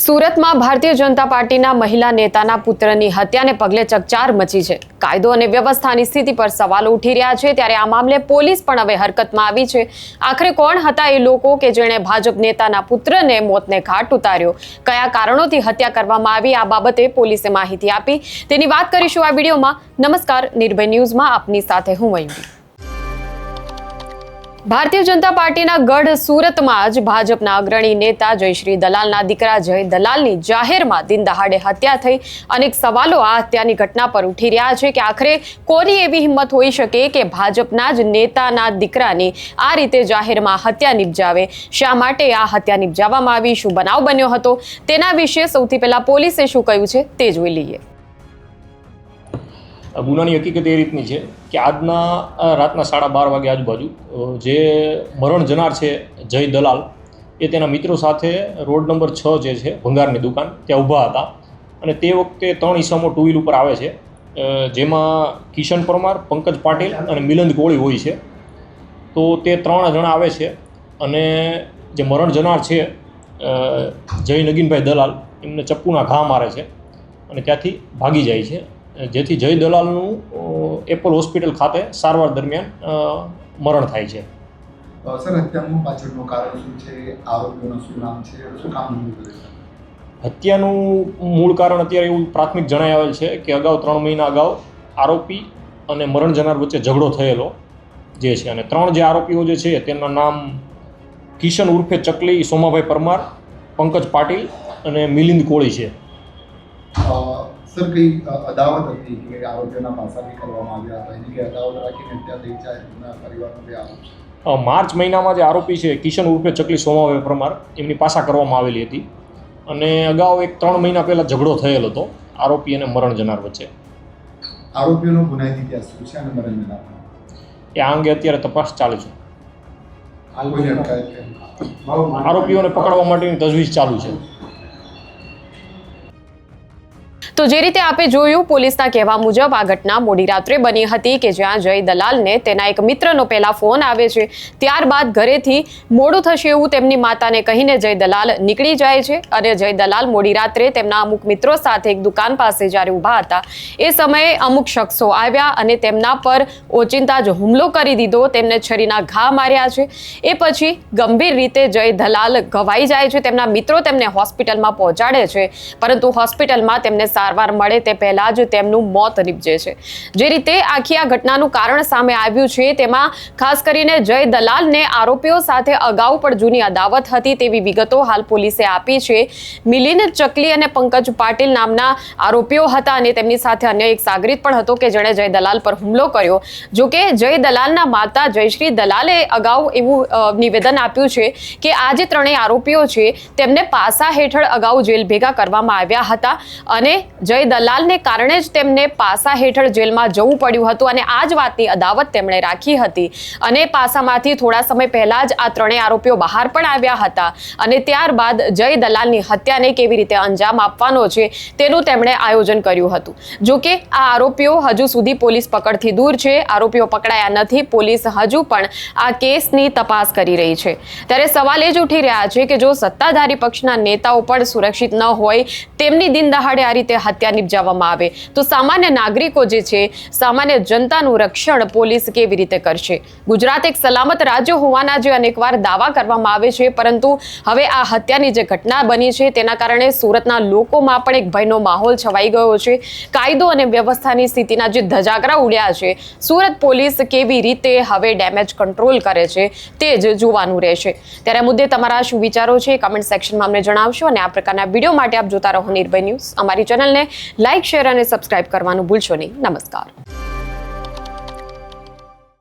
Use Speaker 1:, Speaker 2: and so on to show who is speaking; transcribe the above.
Speaker 1: સુરતમાં ભારતીય જનતા પાર્ટીના મહિલા નેતાના પુત્રની હત્યાને પગલે ચકચાર મચી છે। કાયદો અને વ્યવસ્થાની સ્થિતિ પર સવાલો ઉઠી રહ્યા છે, ત્યારે આ મામલે પોલીસ પણ હવે હરકતમાં આવી છે। આખરે કોણ હતા એ લોકો કે જેણે ભાજપ નેતાના પુત્રને મોતને ઘાટ ઉતાર્યો? કયા કારણોથી હત્યા કરવામાં આવી, આ બાબતે પોલીસે માહિતી આપી, તેની વાત કરીશું આ વિડીયોમાં। નમસ્કાર, નિર્ભય ન્યૂઝમાં આપની સાથે હું મયુરી। ભારતીય જનતા પાર્ટીના ગઢ સુરતમાં જ ભાજપના અગ્રણી નેતા જયશ્રી દલાલના દીકરા જય દલાલની જાહેરમાં દિન દહાડે હત્યા થઈ। અનેક સવાલો આ હત્યાની ઘટના પર ઉઠી રહ્યા છે કે આખરે કોની એવી હિંમત હોઈ શકે કે ભાજપના જ નેતાના દીકરાની આ રીતે જાહેરમાં હત્યા નિપજાવે? શા માટે આ હત્યા નિપજાવવામાં આવી? શું બનાવ બન્યો હતો? તેના વિશે સૌથી પહેલા પોલીસે શું કહ્યું છે તે જોઈ લઈએ।
Speaker 2: ગુનાની હકીકત એ રીતની છે કે આજના રાતના 12:30 વાગે આજુબાજુ જે મરણ જનાર છે જય દલાલ એ તેના મિત્રો સાથે રોડ નંબર 6 જે છે ભંગારની દુકાન ત્યાં ઊભા હતા અને તે વખતે 3 ઈસમો ટુ વ્હીલ ઉપર આવે છે, જેમાં કિશન પરમાર, પંકજ પાટીલ અને મિલંદ કોળી હોય છે। તો તે 3 જણા આવે છે અને જે મરણ જનાર છે જય નગીનભાઈ દલાલ એમને ચપ્પુના ઘા મારે છે અને ત્યાંથી ભાગી જાય છે, જેથી જય દલાલનું એપલ હોસ્પિટલ ખાતે સારવાર દરમિયાન મરણ થાય છે।
Speaker 3: સર, હત્યાનું પાછળનું કારણ શું છે? આરોપીઓનું શું નામ છે? શું કામ કરે છે?
Speaker 2: હત્યાનું મૂળ કારણ અત્યારે એવું પ્રાથમિક જણાઈ આવેલ છે કે અગાઉ 3 મહિના અગાઉ આરોપી અને મરણ જનાર વચ્ચે ઝઘડો થયેલો જે છે, અને 3 જે આરોપીઓ જે છે તેમના નામ કિશન ઉર્ફે ચકલી, સોમાભાઈ પરમાર, પંકજ પાટીલ અને મિલિંદ કોળી છે।
Speaker 3: સર, કઈ અદાવત હતી કે આરોપીઓના પાસાથી કરવામાં આવ્યા હતા? એની કે અદાવત રાખીને હત્યા થઈ જાય એમના પરિવારનો બે આરોપ છે।
Speaker 2: માર્ચ મહિનામાં જે આરોપી છે કિશન ઉર્ફે ચકલી, સોમાભાઈ પરમાર, એમની પાસા કરવામાં આવેલી હતી અને અગાઉ 3 મહિના પહેલાં ઝઘડો થયેલો હતો આરોપી અને મરણ જનાર વચ્ચે।
Speaker 3: આરોપીઓનો ગુનાહિત ઇતિહાસ શું છે અને મરણ જનાર
Speaker 2: એ આ અંગે અત્યારે તપાસ ચાલુ છે।
Speaker 3: કોઈને અટકાયત કરી?
Speaker 2: આરોપીઓને પકડવા માટેની તજવીજ ચાલુ છે।
Speaker 1: તો જે રીતે આપે જોયું, પોલીસના કહેવા મુજબ આ ઘટના મોડી રાત્રે બની હતી કે જ્યાં જય દલાલને તેના એક મિત્રનો પહેલા ફોન આવે છે। ત્યારબાદ ઘરેથી મોડું થશે એવું તેમની માતાને કહીને જય દલાલ નીકળી જાય છે અને જય દલાલ મોડી રાત્રે તેમના અમુક મિત્રો સાથે એક દુકાન પાસે જ્યારે ઊભા હતા એ સમયે અમુક શખ્સો આવ્યા અને તેમના પર ઓચિંતા જ હુમલો કરી દીધો, તેમને છરીના ઘા માર્યા છે। એ પછી ગંભીર રીતે જય દલાલ ઘવાઈ જાય છે। તેમના મિત્રો તેમને હોસ્પિટલમાં પહોંચાડે છે, પરંતુ હોસ્પિટલમાં તેમને સારવાર મળે તે પહેલા જ તેમનું મોત નીપજે છે। જે રીતે આખી આ ઘટનાનું કારણ સામે આવ્યું છે તેમાં ખાસ કરીને જય દલાલને આરોપીઓ સાથે અગાઉ પણ જૂની અદાવત હતી તેવી વિગતો હાલ પોલીસે આપી છે। મિલિંદ ચકલી અને પંકજ પાટીલ નામના આરોપીઓ હતા અને તેમની સાથે અન્ય એક સાગરીત પણ હતો કે જેણે જય દલાલ પર હુમલો કર્યો। જો કે જય દલાલના માતા જયશ્રી દલાલે અગાઉ એવું નિવેદન આપ્યું છે કે આ જે 3 આરોપીઓ છે તેમને પાસા હેઠળ અગાઉ જેલ ભેગા કરવામાં આવ્યા હતા અને જય દલાલને કારણે જ તેમને પાસા હેઠળ જેલમાં જવું પડ્યું હતું અને આ જ વાતની અદાવત તેમણે રાખી હતી અને પાસામાંથી થોડા સમય પહેલા જ આ 3 આરોપીઓ બહાર પણ આવ્યા હતા અને ત્યારબાદ જય દલાલની હત્યાને કેવી રીતે અંજામ આપવાનો છે તેનું તેમણે આયોજન કર્યું હતું। જો કે આ આરોપીઓ હજુ સુધી પોલીસ પકડથી દૂર છે, આરોપીઓ પકડાયા નથી, પોલીસ હજુ પણ આ કેસની તપાસ કરી રહી છે। ત્યારે સવાલ એ જ ઉઠી રહ્યા છે કે જો સત્તાધારી પક્ષના નેતાઓ પણ સુરક્ષિત ન હોય, તેમની દિન દહાડે આ રીતે હત્યા નિપજાવવામાં આવે તો સામાન્ય નાગરિકો જે છે, સામાન્ય જનતાનું રક્ષણ પોલીસ કેવી રીતે કરશે? ગુજરાત એક સલામત રાજ્ય હોવાના જે અનેકવાર દાવા કરવામાં આવે છે, પરંતુ હવે આ હત્યાની જે ઘટના બની છે તેના કારણે સુરતના લોકોમાં પણ એક ભયનો માહોલ છવાઈ ગયો છે। કાયદો અને વ્યવસ્થાની સ્થિતિના જે ધજાગરા ઉડ્યા છે, સુરત પોલીસ કેવી રીતે હવે ડેમેજ કંટ્રોલ કરે છે તે જ જોવાનું રહેશે। ત્યારે મુદ્દે તમારા શું વિચારો છે કમેન્ટ સેક્શનમાં અમને જણાવશો અને આ પ્રકારના વિડીયો માટે આપ જોતા રહો નિર્ભય ન્યૂઝ। અમારી ચેનલને લાઇક, શેર અને સબસ્ક્રાઇબ કરવાનું ભૂલશો નહીં। નમસ્કાર।